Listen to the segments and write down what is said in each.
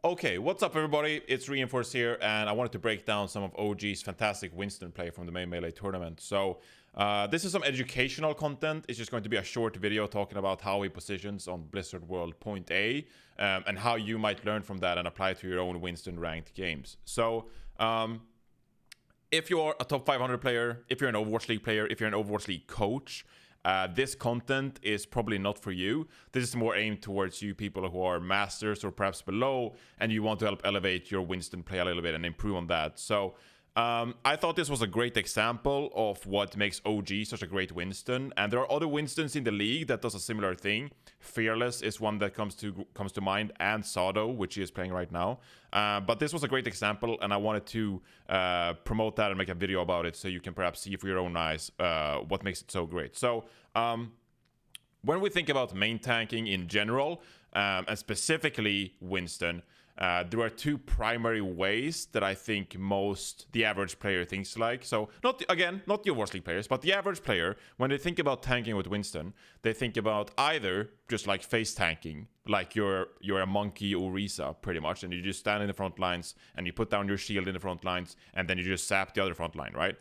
Okay, what's up everybody? It's Reinforce here, and I wanted to break down some of OG's fantastic Winston play from the main Melee tournament. So, this is some educational content. It's just going to be a short video talking about how he positions on Blizzard World Point A, and how you might learn from that and apply it to your own Winston ranked games. So, if you're a top 500 player, if you're an Overwatch League player, if you're an Overwatch League coach, this content is probably not for you. This is more aimed towards you people who are masters or perhaps below, and you want to help elevate your Winston play a little bit and improve on that. So I thought this was a great example of what makes OG such a great Winston, and there are other Winstons in the league that does a similar thing. Fearless is one that comes to mind, and Sado, which he is playing right now. But this was a great example, and I wanted to promote that and make a video about it so you can perhaps see for your own eyes what makes it so great. So when we think about main tanking in general, and specifically Winston, there are two primary ways that I think the average player thinks like. So not the Overwatch League players, but the average player, when they think about tanking with Winston, they think about either just like face tanking, like you're a monkey Orisa pretty much, and you just stand in the front lines and you put down your shield in the front lines, and then you just sap the other front line, right?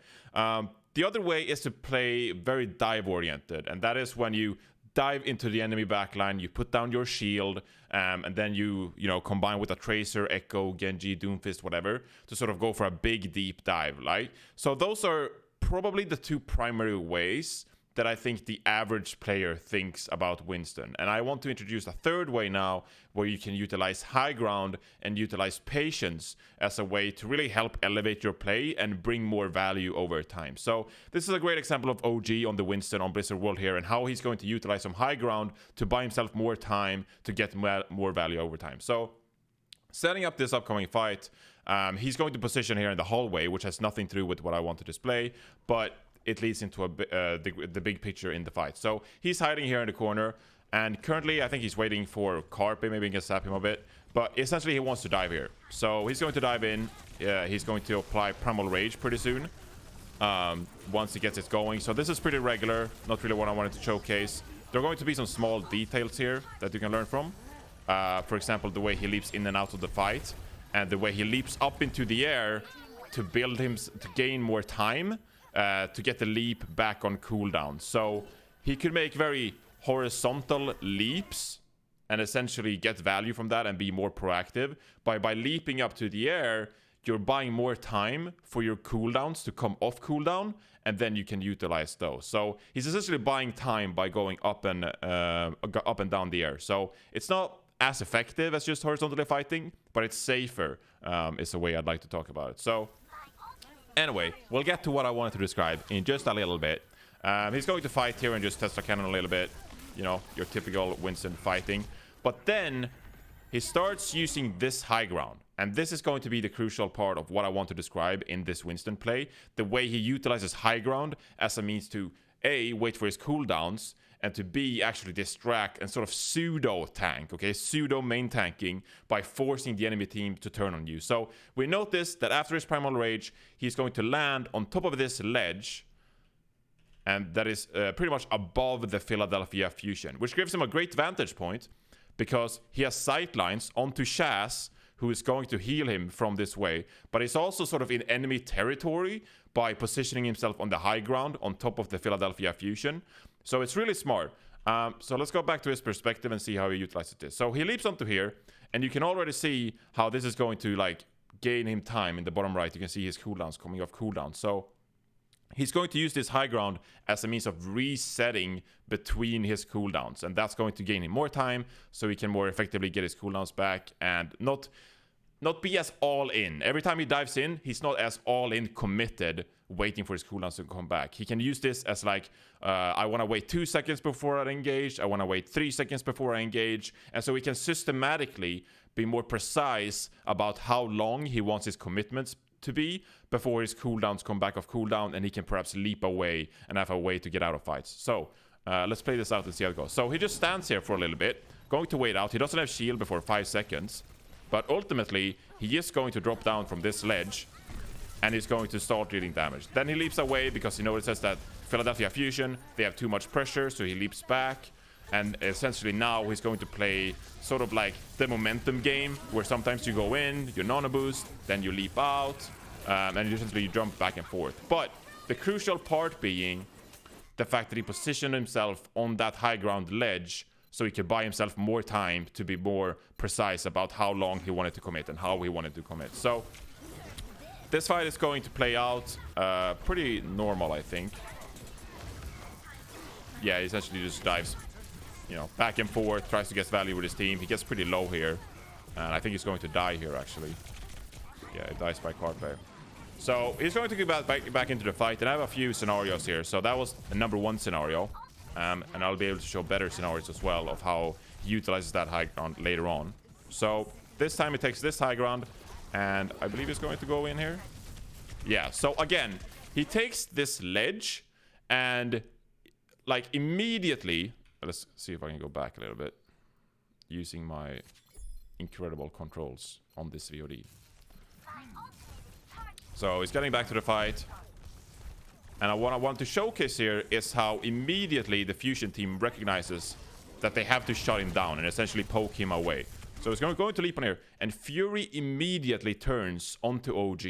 The other way is to play very dive oriented, and that is when you dive into the enemy backline, you put down your shield, and then you combine with a Tracer, Echo, Genji, Doomfist, whatever, to sort of go for a big deep dive, right? So those are probably the two primary ways that I think the average player thinks about Winston. And I want to introduce a third way now, where you can utilize high ground and utilize patience as a way to really help elevate your play and bring more value over time. So this is a great example of OG on the Winston on Blizzard World here, and how he's going to utilize some high ground to buy himself more time to get more value over time. So setting up this upcoming fight, he's going to position here in the hallway, which has nothing to do with what I want to display, but it leads into the big picture in the fight. So he's hiding here in the corner, and currently I think he's waiting for Carpe. Maybe he can sap him a bit, but essentially he wants to dive here. So he's going to dive in. He's going to apply Primal Rage pretty soon, once he gets it going. So this is pretty regular, not really what I wanted to showcase. There are going to be some small details here that you can learn from. For example, the way he leaps in and out of the fight, and the way he leaps up into the air to gain more time, to get the leap back on cooldown. So he could make very horizontal leaps and essentially get value from that and be more proactive. By leaping up to the air, you're buying more time for your cooldowns to come off cooldown, and then you can utilize those. So he's essentially buying time by going up and down the air. So it's not as effective as just horizontally fighting, but it's safer, is the way I'd like to talk about it. So anyway, we'll get to what I wanted to describe in just a little bit. He's going to fight here and just test a cannon a little bit. You know, your typical Winston fighting. But then he starts using this high ground. And this is going to be the crucial part of what I want to describe in this Winston play. The way he utilizes high ground as a means to A, wait for his cooldowns, and to B, actually distract and sort of pseudo tank, okay? Pseudo main tanking by forcing the enemy team to turn on you. So we notice that after his Primal Rage, he's going to land on top of this ledge, and that is pretty much above the Philadelphia Fusion, which gives him a great vantage point because he has sight lines onto Shaz, who is going to heal him from this way, but he's also sort of in enemy territory by positioning himself on the high ground on top of the Philadelphia Fusion. So it's really smart. So let's go back to his perspective and see how he utilizes this. So he leaps onto here, and you can already see how this is going to like gain him time. In the bottom right, you can see his cooldowns coming off cooldown. So he's going to use this high ground as a means of resetting between his cooldowns, and that's going to gain him more time so he can more effectively get his cooldowns back and not be as all in. Every time he dives in, he's not as all in committed, waiting for his cooldowns to come back. He can use this as like, I want to wait 2 seconds before I engage. I want to wait 3 seconds before I engage. And so he can systematically be more precise about how long he wants his commitments to be before his cooldowns come back off cooldown, and he can perhaps leap away and have a way to get out of fights. So let's play this out and see how it goes. So he just stands here for a little bit, going to wait out. He doesn't have shield before 5 seconds. But ultimately, he is going to drop down from this ledge, and he's going to start dealing damage. Then he leaps away because he notices that Philadelphia Fusion, they have too much pressure, so he leaps back. And essentially now he's going to play sort of like the momentum game, where sometimes you go in, you nano boost, then you leap out, and essentially you jump back and forth. But the crucial part being the fact that he positioned himself on that high ground ledge so he could buy himself more time to be more precise about how long he wanted to commit and how he wanted to commit. So this fight is going to play out pretty normal, I think. Yeah, he essentially just dives, you know, back and forth, tries to get value with his team. He gets pretty low here, and I think he's going to die here, actually. Yeah, he dies by Carpe. So he's going to go back into the fight, and I have a few scenarios here. So that was the number 1 scenario, and I'll be able to show better scenarios as well of how he utilizes that high ground later on. So this time he takes this high ground, and I believe he's going to go in here. Yeah, so again, he takes this ledge, and like immediately, let's see if I can go back a little bit using my incredible controls on this VOD. So he's getting back to the fight, and what I want to showcase here is how immediately the Fusion team recognizes that they have to shut him down and essentially poke him away. So he's going to leap on here, and Fury immediately turns onto OG,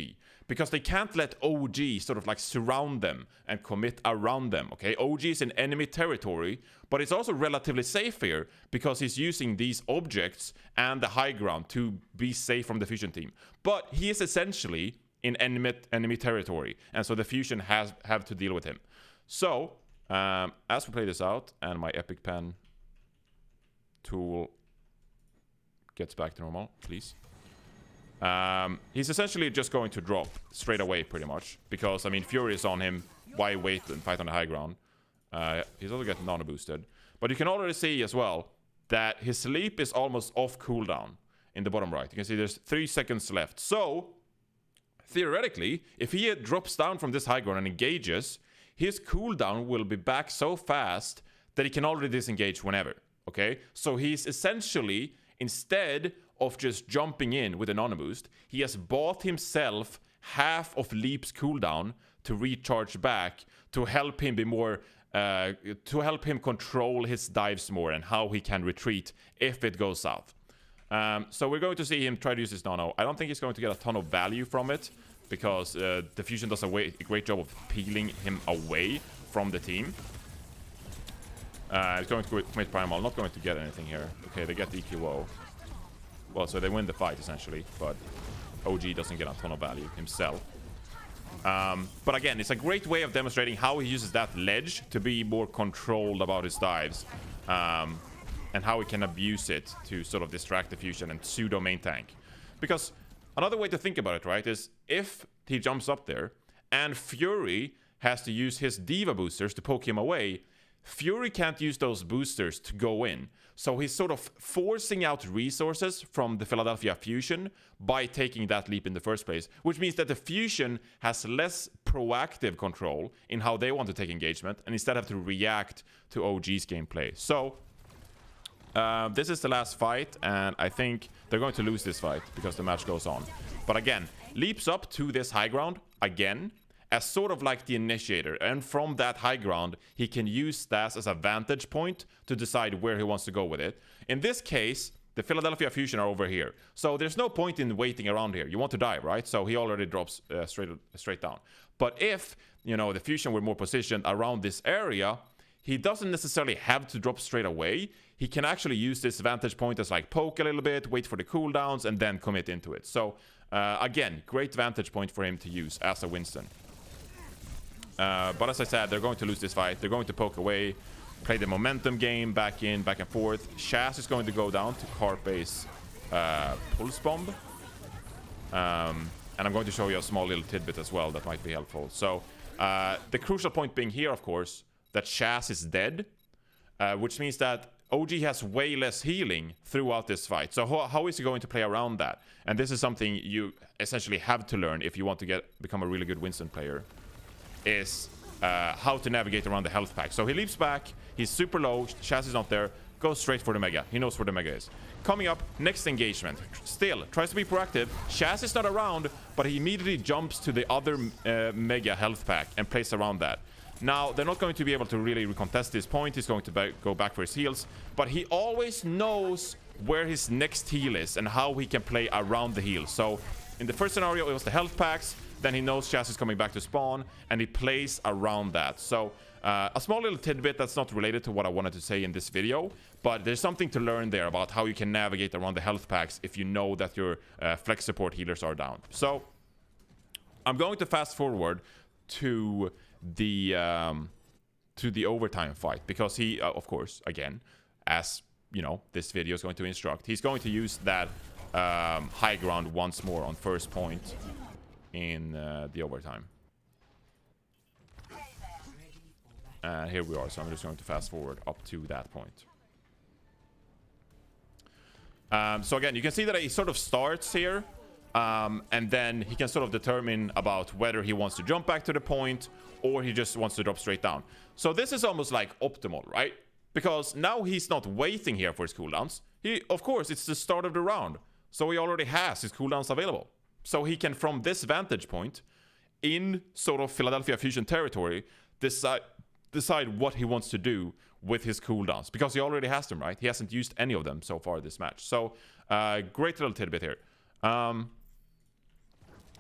because they can't let OG sort of like surround them and commit around them, okay? OG is in enemy territory, but it's also relatively safe here because he's using these objects and the high ground to be safe from the Fusion team. But he is essentially in enemy territory, and so the Fusion have to deal with him. So as we play this out, and my epic pen tool gets back to normal, please. He's essentially just going to drop straight away, pretty much, because I mean Fury is on him. Why wait and fight on the high ground? He's also getting nano boosted, but you can already see as well that his sleep is almost off cooldown in the bottom right. You can see there's 3 seconds left. So theoretically, if he drops down from this high ground and engages, his cooldown will be back so fast that he can already disengage whenever. Okay, so he's essentially, instead of just jumping in with a nano boost, he has bought himself half of Leap's cooldown to recharge back, to help him be more, to help him control his dives more and how he can retreat if it goes south. So we're going to see him try to use his nano. I don't think he's going to get a ton of value from it, because the Fusion does a great job of peeling him away from the team. He's going to commit Primal, not going to get anything here. Okay, they get the EQO. Well, so they win the fight, essentially, but OG doesn't get a ton of value himself. But again, it's a great way of demonstrating how he uses that ledge to be more controlled about his dives, and how he can abuse it to sort of distract the Fusion and pseudo main tank. Because another way to think about it, right, is if he jumps up there and Fury has to use his Diva boosters to poke him away, Fury can't use those boosters to go in. So he's sort of forcing out resources from the Philadelphia Fusion by taking that leap in the first place, which means that the Fusion has less proactive control in how they want to take engagement, and instead have to react to OG's gameplay. So this is the last fight, and I think they're going to lose this fight because the match goes on. But again, leaps up to this high ground again as sort of like the initiator, and from that high ground he can use that as a vantage point to decide where he wants to go with it. In this case, the Philadelphia Fusion are over here, so there's no point in waiting around here. You want to die, right? So he already drops straight down. But if, you know, the Fusion were more positioned around this area, he doesn't necessarily have to drop straight away. He can actually use this vantage point as like poke a little bit, wait for the cooldowns, and then commit into it. So again, great vantage point for him to use as a Winston. But as I said, they're going to lose this fight. They're going to poke away, play the momentum game, back in, back and forth. Shaz is going to go down to Carpe's Pulse Bomb. And I'm going to show you a small little tidbit as well that might be helpful. So the crucial point being here, of course, that Shaz is dead, which means that OG has way less healing throughout this fight. So how is he going to play around that? And this is something you essentially have to learn if you want to become a really good Winston player, is how to navigate around the health pack. So he leaps back, he's super low, Shaz is not there, goes straight for the Mega. He knows where the Mega is. Coming up, next engagement. Still, tries to be proactive. Shaz is not around, but he immediately jumps to the other Mega health pack and plays around that. Now, they're not going to be able to really recontest this point. He's going to go back for his heals. But he always knows where his next heal is and how he can play around the heal. So in the first scenario, it was the health packs. Then he knows Chaz is coming back to spawn, and he plays around that. So a small little tidbit that's not related to what I wanted to say in this video, but there's something to learn there about how you can navigate around the health packs if you know that your flex support healers are down. So I'm going to fast forward to the overtime fight, because he, of course, again, as you know, this video is going to instruct, he's going to use that high ground once more on first point in the overtime. And here we are, so I'm just going to fast forward up to that point. So again, you can see that he sort of starts here, and then he can sort of determine about whether he wants to jump back to the point or he just wants to drop straight down. So this is almost like optimal, right? Because now he's not waiting here for his cooldowns. Of course, it's the start of the round, so he already has his cooldowns available. So he can, from this vantage point, in sort of Philadelphia Fusion territory, decide what he wants to do with his cooldowns, because he already has them, right? He hasn't used any of them so far this match. So great little tidbit here.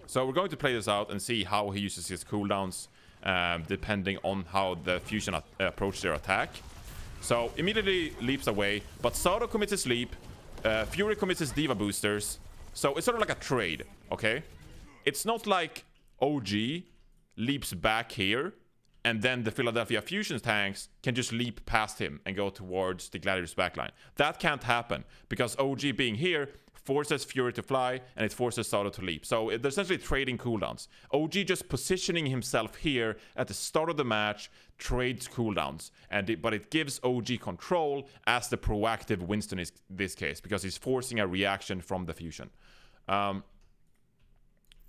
So we're going to play this out and see how he uses his cooldowns, depending on how the Fusion approach their attack. So immediately leaps away, but Sado commits his leap, Fury commits his Diva boosters. So it's sort of like a trade, okay? It's not like OG leaps back here, and then the Philadelphia Fusion tanks can just leap past him and go towards the Gladiators backline. That can't happen, because OG being here forces Fury to fly, and it forces Sado to leap. So they're essentially trading cooldowns. OG just positioning himself here at the start of the match trades cooldowns, but it gives OG control as the proactive Winston in this case, because he's forcing a reaction from the Fusion.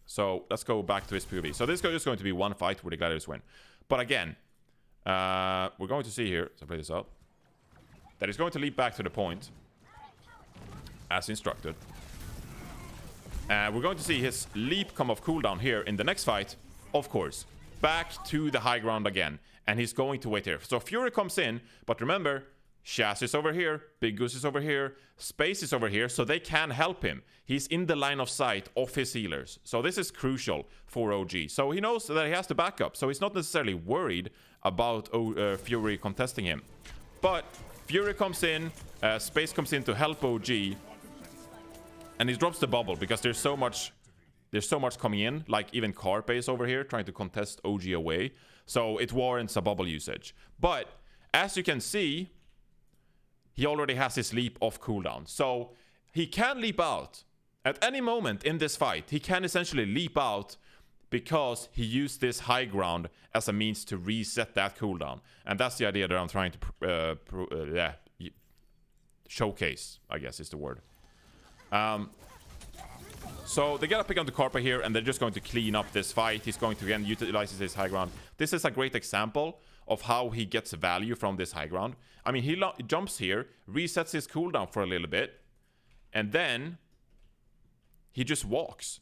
So let's go back to his POV. So this is just going to be one fight where the Gladiators win. But again, we're going to see here, so play this out, that he's going to leap back to the point as instructed. And we're going to see his leap come off cooldown here in the next fight, of course, back to the high ground again. And he's going to wait here. So Fury comes in, but remember, Shaz is over here, Big Goose is over here, Space is over here, so they can help him. He's in the line of sight of his healers. So this is crucial for OG. So he knows that he has to back up, so he's not necessarily worried about Fury contesting him. But Fury comes in, Space comes in to help OG, and he drops the bubble because there's so much coming in. Like even Carpe is over here trying to contest OG away, so it warrants a bubble usage. But as you can see, he already has his leap off cooldown, so he can leap out at any moment in this fight. He can essentially leap out because he used this high ground as a means to reset that cooldown, and that's the idea that I'm trying to showcase, I guess is the word. So they get a pick on the Carpa here, and they're just going to clean up this fight. He's going to again utilize his high ground. This is a great example of how he gets value from this high ground. I mean, he jumps here, resets his cooldown for a little bit, and then he just walks.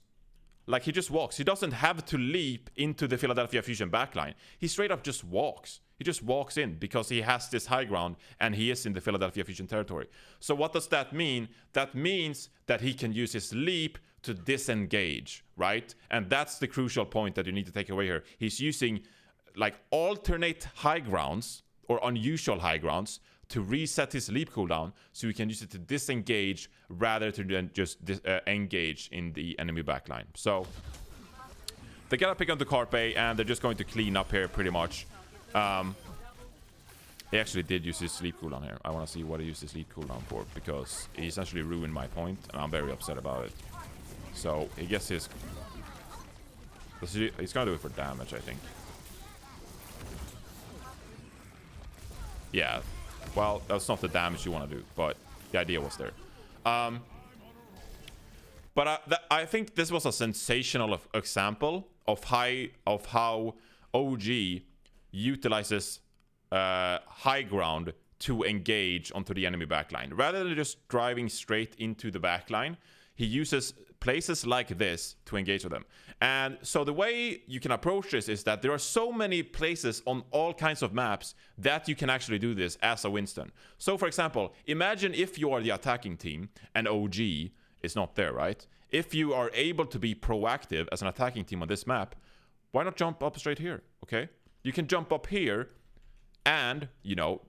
Like, he just walks. He doesn't have to leap into the Philadelphia Fusion backline. He straight up just walks. He just walks in because he has this high ground and he is in the Philadelphia Fusion territory. So what does that mean? That means that he can use his leap to disengage, right? And that's the crucial point that you need to take away here. He's using like alternate high grounds or unusual high grounds to reset his leap cooldown, so he can use it to disengage rather than just engage in the enemy backline. So they get a pick on the Carpe, and they're just going to clean up here pretty much. He actually did use his sleep cooldown here. I want to see what he used his sleep cooldown for, because he essentially ruined my point, and I'm very upset about it. So he gets his... He's gonna do it for damage, I think. Yeah. Well, that's not the damage you want to do, but the idea was there. But I think this was a sensational example of how OG utilizes high ground to engage onto the enemy backline. Rather than just driving straight into the backline, he uses places like this to engage with them. And so the way you can approach this is that there are so many places on all kinds of maps that you can actually do this as a Winston. So for example, imagine if you are the attacking team and OG is not there, right? If you are able to be proactive as an attacking team on this map, why not jump up straight here, okay? You can jump up here and, you know,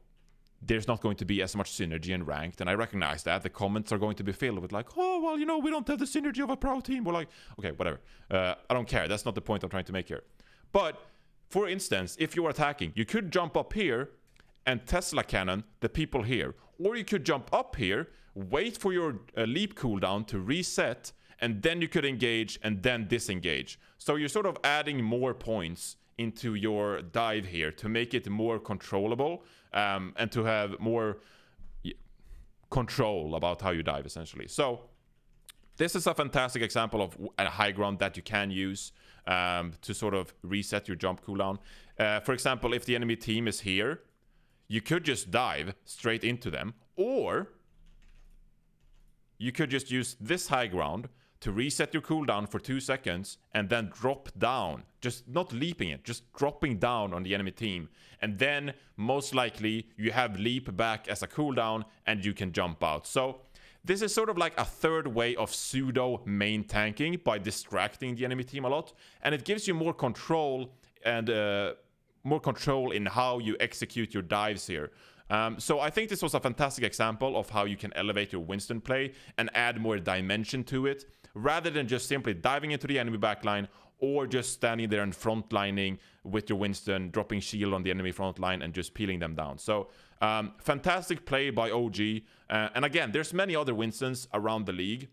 there's not going to be as much synergy in ranked, and I recognize that. The comments are going to be filled with like, oh, well, you know, we don't have the synergy of a pro team. We're like, okay, whatever. I don't care. That's not the point I'm trying to make here. But, for instance, if you're attacking, you could jump up here and Tesla cannon the people here. Or you could jump up here, wait for your leap cooldown to reset, and then you could engage and then disengage. So you're sort of adding more points into your dive here to make it more controllable, and to have more control about how you dive, essentially. So this is a fantastic example of a high ground that you can use to sort of reset your jump cooldown. For example, if the enemy team is here, you could just dive straight into them, or you could just use this high ground to reset your cooldown for 2 seconds and then drop down, just not leaping it, just dropping down on the enemy team. And then most likely you have leap back as a cooldown and you can jump out. So this is sort of like a third way of pseudo main tanking by distracting the enemy team a lot. And it gives you more control and more control in how you execute your dives here. So I think this was a fantastic example of how you can elevate your Winston play and add more dimension to it, rather than just simply diving into the enemy backline or just standing there and frontlining with your Winston, dropping shield on the enemy frontline and just peeling them down. So fantastic play by OG. And again, there's many other Winstons around the league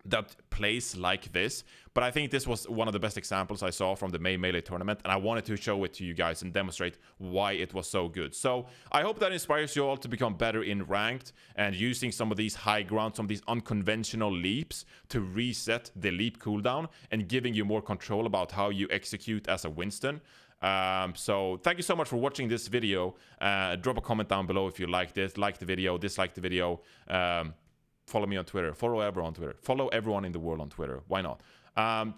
that plays like this, but I think this was one of the best examples I saw from the May Melee tournament, and I wanted to show it to you guys and demonstrate why it was so good. So I hope that inspires you all to become better in ranked and using some of these high ground, some of these unconventional leaps to reset the leap cooldown and giving you more control about how you execute as a Winston. So thank you so much for watching this video. Drop a comment down below if you liked it, like the video, dislike the video. Follow me on Twitter. Follow everyone on Twitter. Follow everyone in the world on Twitter. Why not?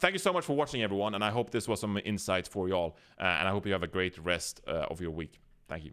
Thank you so much for watching, everyone. And I hope this was some insight for you all. And I hope you have a great rest of your week. Thank you.